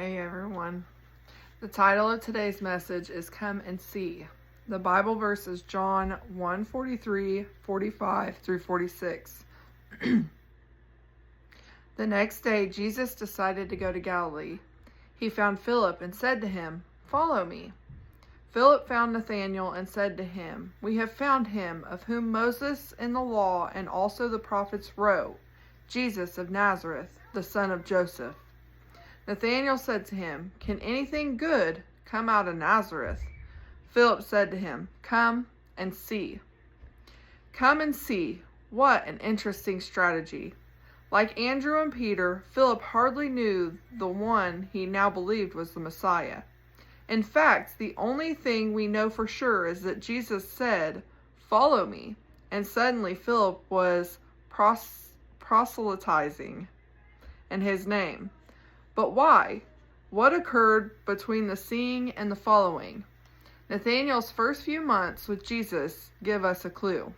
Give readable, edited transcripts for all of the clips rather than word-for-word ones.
Hey everyone. The title of today's message is Come and See. The Bible verse is John 1:43, 45 through 46. The next day, Jesus decided to go to Galilee. He found Philip and said to him, "Follow me." Philip found Nathanael and said to him, "We have found him of whom Moses in the law and also the prophets wrote, Jesus of Nazareth, the son of Joseph." Nathanael said to him, "Can anything good come out of Nazareth?" Philip said to him, "Come and see." Come and see. What an interesting strategy. Like Andrew and Peter, Philip hardly knew the one he now believed was the Messiah. In fact, the only thing we know for sure is that Jesus said, "Follow me," and suddenly Philip was proselytizing in his name. But why? What occurred between the seeing and the following? Nathanael's first few months with Jesus give us a clue.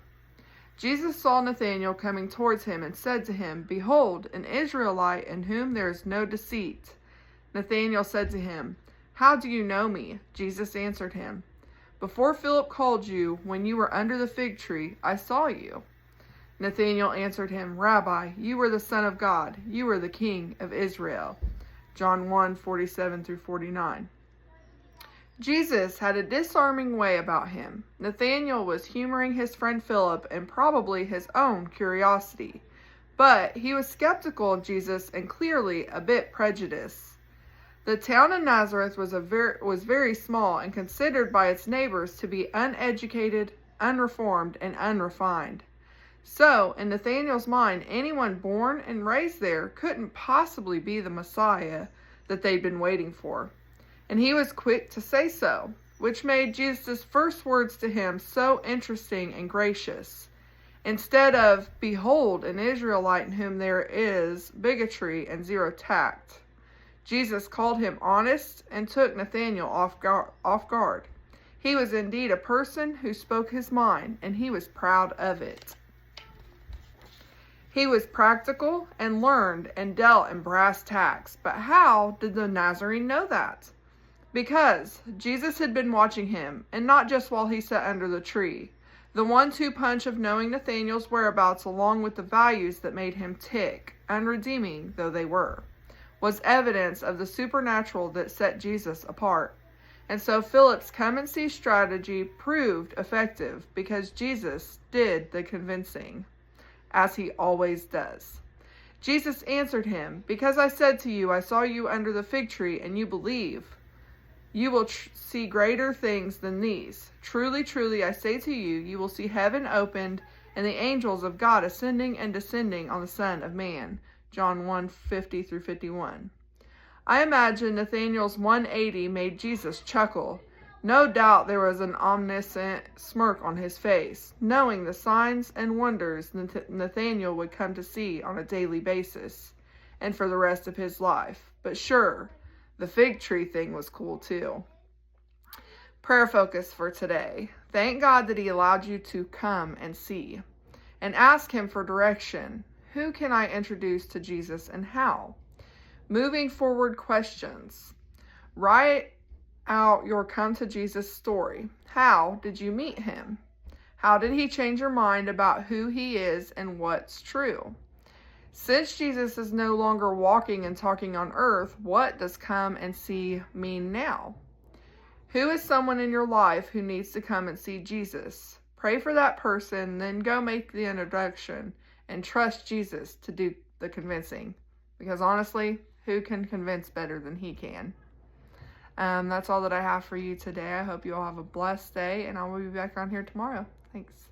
Jesus saw Nathanael coming towards him and said to him, "Behold, an Israelite in whom there is no deceit." Nathanael said to him, "How do you know me?" Jesus answered him, "Before Philip called you, when you were under the fig tree, I saw you." Nathanael answered him, "Rabbi, you are the Son of God. You are the King of Israel." John 1:47 through 49. Jesus had a disarming way about him. Nathanael was humoring his friend Philip and probably his own curiosity. But he was skeptical of Jesus and clearly a bit prejudiced. The town of Nazareth was very small and considered by its neighbors to be uneducated, unreformed, and unrefined. So, in Nathanael's mind, anyone born and raised there couldn't possibly be the Messiah that they'd been waiting for. And he was quick to say so, which made Jesus' first words to him so interesting and gracious. Instead of, "Behold, an Israelite in whom there is bigotry and zero tact," Jesus called him honest and took Nathanael off guard. He was indeed a person who spoke his mind, and he was proud of it. He was practical and learned and dealt in brass tacks. But how did the Nazarene know that? Because Jesus had been watching him, and not just while he sat under the tree. The 1-2 punch of knowing Nathanael's whereabouts, along with the values that made him tick, unredeeming though they were, was evidence of the supernatural that set Jesus apart. And so Philip's come and see strategy proved effective because Jesus did the convincing, as he always does. Jesus answered him, "Because I said to you, I saw you under the fig tree, and you believe. You will see greater things than these. Truly, truly, I say to you, you will see heaven opened, and the angels of God ascending and descending on the Son of Man." John 1:50 through 51. I imagine Nathanael's 180 made Jesus chuckle. No doubt there was an omniscient smirk on his face, knowing the signs and wonders Nathanael would come to see on a daily basis, and for the rest of his life. But sure, the fig tree thing was cool too. Prayer focus for today. Thank God that He allowed you to come and see, and ask Him for direction. Who can I introduce to Jesus and how? Moving forward questions. Write out your come to Jesus story. How did you meet Him? How did He change your mind about who He is and what's true? Since Jesus is no longer walking and talking on earth, what does come and see mean now? Who is someone in your life who needs to come and see Jesus? Pray for that person, then go make the introduction and trust Jesus to do the convincing. Because honestly, who can convince better than He can? That's all that I have for you today. I hope you all have a blessed day, and I will be back on here tomorrow. Thanks.